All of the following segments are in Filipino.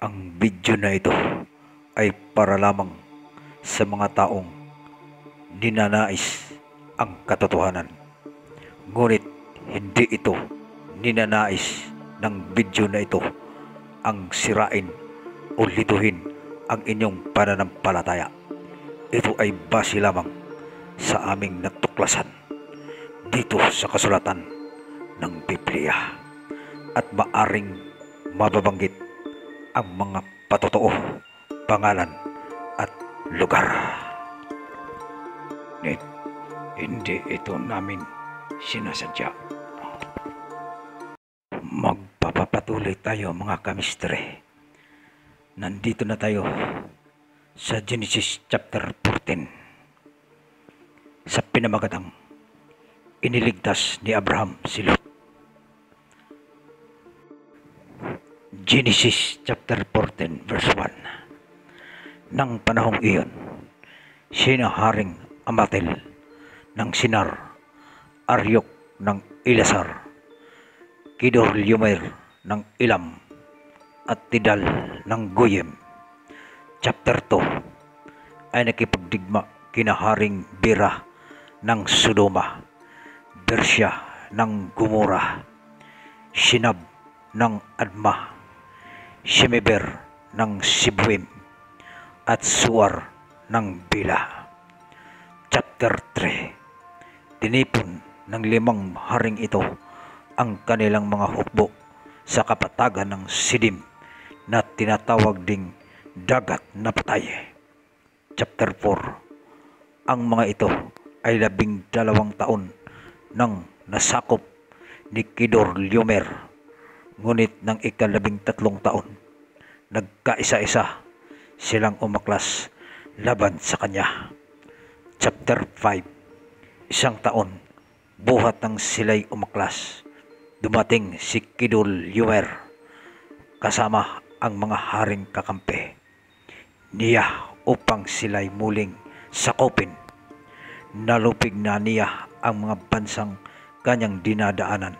Ang video na ito ay para lamang sa mga taong ninanais ang katotohanan. Ngunit hindi ito ninanais ng video na ito ang sirain o lituhin ang inyong pananampalataya. Ito ay base lamang sa aming natuklasan dito sa kasulatan ng Biblia at maaring mababanggit ang mga patotoo, pangalan at lugar. Hindi ito namin sinasadya. Magpapatuloy tayo mga kamistere. Nandito na tayo sa Genesis chapter 14. Sa pinamagatang iniligtas ni Abraham si Lot. Genesis chapter 14 verse 1. Nang panahong iyon, sinaharing Amatel ng Sinar, Aryok ng Elasar, Kedorlaomer ng Elam, at Tidal ng Goyim. Chapter 2 ay nakipagdigma kina Haring Bera ng Sodoma, Bersya ng Gomora, Shinab ng Adma, Shemeber ng Sibwim, at Suar ng Bila. Chapter 3. Tinipon ng 5 haring ito ang kanilang mga hukbo sa kapatagan ng Sidim na tinatawag ding dagat na patay. Chapter 4. Ang mga ito ay 12 taon nang nasakop ni Kedorlaomer. Ngunit ng 13 taon, nagkaisa-isa silang umaklas laban sa kanya. Chapter 5. 1 taon, buhat nang sila'y umaklas, dumating si Kedorlaomer kasama ang mga haring kakampi niya upang sila'y muling sakupin. Nalupig na niya ang mga bansang kanyang dinadaanan,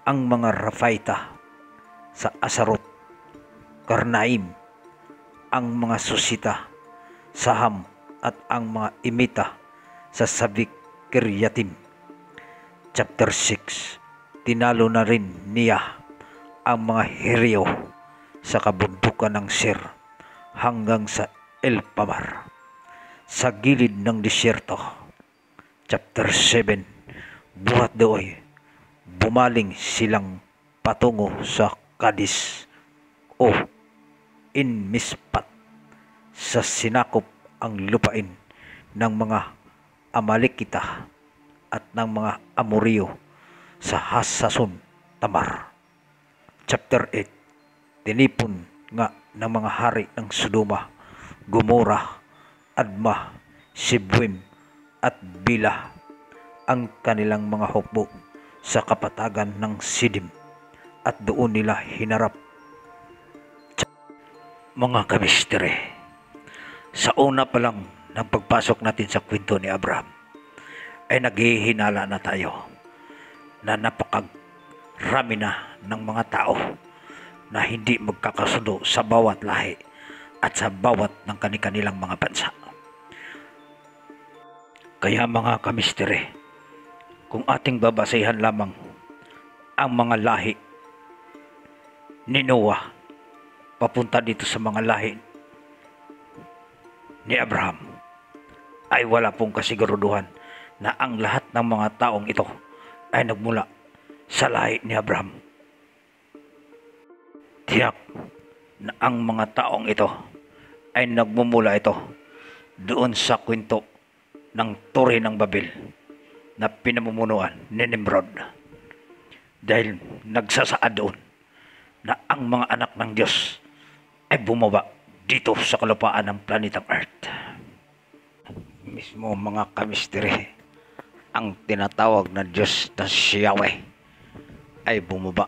ang mga Rafaita sa Asarot, Karnaim, ang mga Susita, Saham, at ang mga Imita sa Sabik Kiryatim. Chapter 6. Tinalo na rin niya ang mga Hereo sa kabundukan ng Sir hanggang sa El Pamar, sa gilid ng disyerto. Chapter 7. Buhat doon, bumaling silang patungo sa Kadis o Inmispat, sa sinakop ang lupain ng mga Amalekita at ng mga Amoreo sa Hasason Tamar. Chapter 8. Tinipon nga ng mga hari ng Sodoma, Gomora, Adma, Sibwim at Bila ang kanilang mga hukbo sa kapatagan ng Sidim at doon nila hinarap. Mga kamistere, sa una pa lang ng pagpasok natin sa kwento ni Abraham ay naghihinala na tayo na napakarami na ng mga tao na hindi magkakasundo sa bawat lahi at sa bawat ng kanilang mga bansa. Kaya mga kamistere, kung ating babasehan lamang ang mga lahi ni Noah papunta dito sa mga lahi ni Abraham, ay wala pong kasiguruduhan na ang lahat ng mga taong ito ay nagmula sa lahi ni Abraham. Tiyak na ang mga taong ito ay nagmumula ito doon sa kwento ng Tore ng Babel na pinamumunuan ni Nimrod, dahil nagsasaad doon na ang mga anak ng Diyos ay bumaba dito sa kalupaan ng planetang Earth. Mismo mga kamisteri, ang tinatawag na Diyos na si Yahweh ay bumaba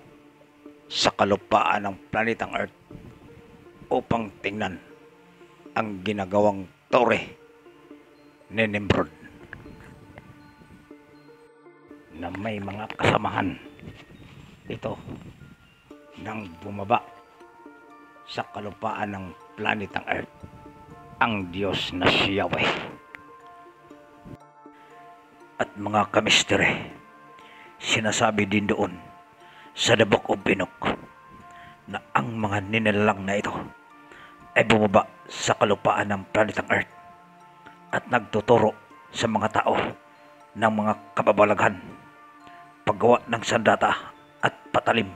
sa kalupaan ng planetang Earth upang tingnan ang ginagawang tore ni Nimrod na may mga kasamahan ito nang bumaba sa kalupaan ng planetang Earth ang Diyos na si Yahweh. At mga kamistere, sinasabi din doon sa The Book of Enoch na ang mga nilalang na ito ay bumaba sa kalupaan ng planetang Earth at nagtuturo sa mga tao ng mga kababalaghan, paggawa ng sandata at patalim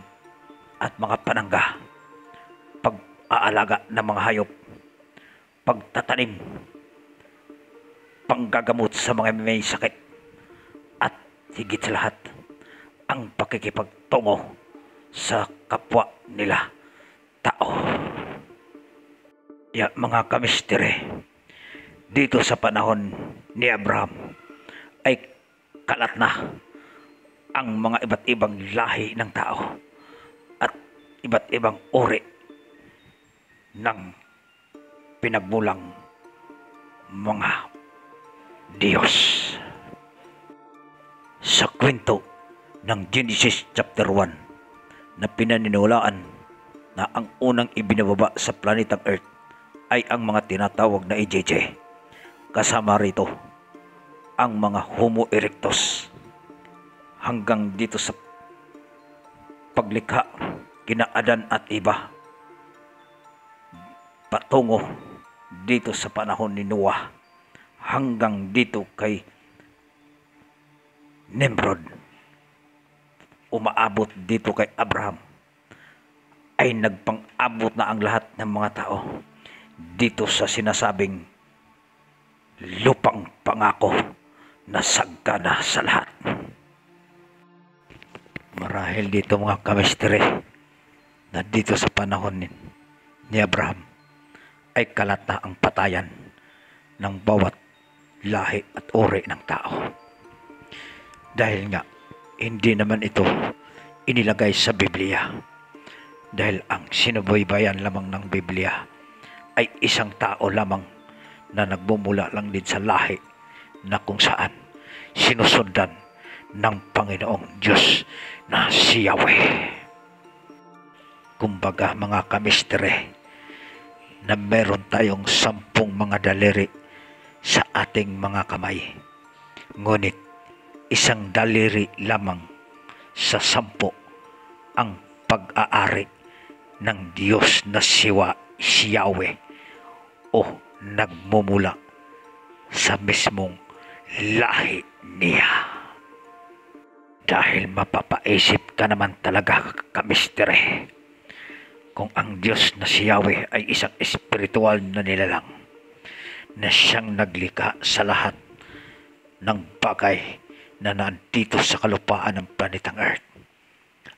at mga panangga, pag-aalaga ng mga hayop, pagtatanim, panggagamot sa mga may sakit, at higit sa lahat, ang pakikipagtungo sa kapwa nila tao. Ya, mga kamistire, dito sa panahon ni Abraham ay kalat na ang mga iba't ibang lahi ng tao at iba't ibang uri ng pinagmulang mga Diyos. Sa kwento ng Genesis chapter 1 na pinaniniwalaan na ang unang ibinababa sa planetang Earth ay ang mga tinatawag na EJJ. Kasama rito ang mga Homo erectus hanggang dito sa paglikha kina Adan at Eva patungo dito sa panahon ni Noah hanggang dito kay Nimrod, umaabot dito kay Abraham, ay nagpang-abot na ang lahat ng mga tao dito sa sinasabing lupang pangako na sagana sa lahat. Marahil dito mga kamestre na dito sa panahon ni Abraham ay kalat na ang patayan ng bawat lahi at uri ng tao. Dahil nga, hindi naman ito inilagay sa Biblia. Dahil ang sinubaybayan lamang ng Biblia ay isang tao lamang na nagbumula lang din sa lahi na kung saan sinusundan ng Panginoong Diyos na si Yahweh. Kumbaga mga kamistere, na meron tayong 10 mga daliri sa ating mga kamay. Ngunit isang daliri lamang sa 10 ang pag-aari ng Diyos na si Yahweh o nagmumula sa mismong lahi niya. Dahil mapapaisip ka naman talaga kamistere, kung ang Diyos na si Yahweh ay isang espiritual na nilalang na siyang naglikha sa lahat ng bagay na nandito sa kalupaan ng planetang Earth,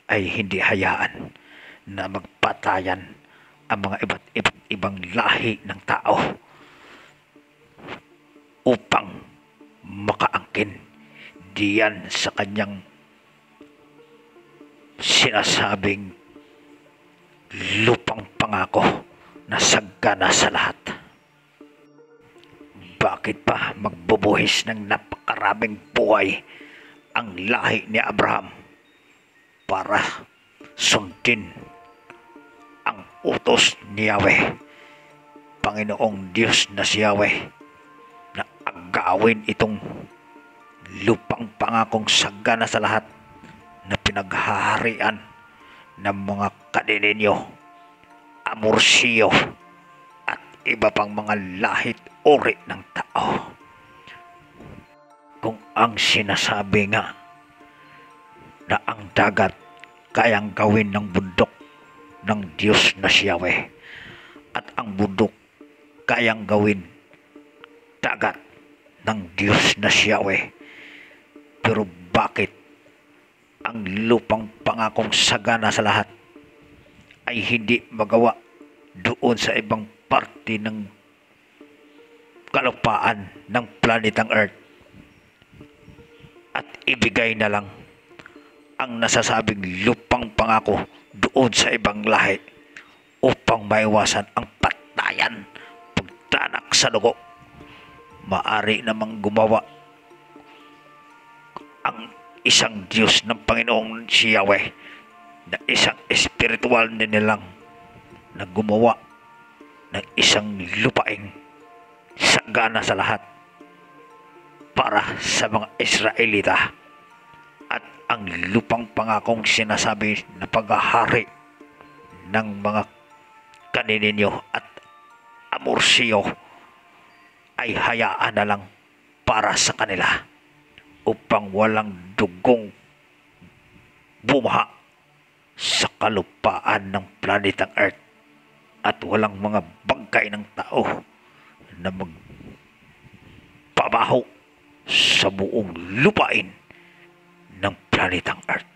ay hindi hayaan na magpatayan ang mga iba't ibang lahi ng tao upang makaangkin diyan sa kanyang sinasabing lupang pangako na sagana sa lahat. Bakit pa magbubuhis ng napakaraming buhay ang lahi ni Abraham para sundin ang utos ni Yahweh, Panginoong Diyos na si Yahweh, na agawin itong lupang pangakong sagana sa lahat na pinaghaharian ng mga kanininyo, Amorsiyo at iba pang mga lahit uri ng tao. Kung ang sinasabi nga na ang dagat kayang gawin ng bundok ng Diyos na si Yahweh at ang bundok kayang gawin dagat ng Diyos na si Yahweh, pero bakit ang lupang pangakong sagana sa lahat ay hindi magawa doon sa ibang parte ng kalupaan ng planetang Earth at ibigay na lang ang nasasabing lupang pangako doon sa ibang lahi upang maiwasan ang patayan, pagtanak sa dugo? Maari namang gumawa ang isang Diyos ng Panginoong si Yahweh na isang espiritual na nilang na gumawa ng isang lupaing sagana sa lahat para sa mga Israelita at ang lupang pangakong sinasabi na paghahari ng mga kanininyo at amorsiyo ay hayaan na lang para sa kanila upang walang dugong bumaha sa kalupaan ng planetang Earth at walang mga bangkay ng tao na magpabaho sa buong lupain ng planetang Earth.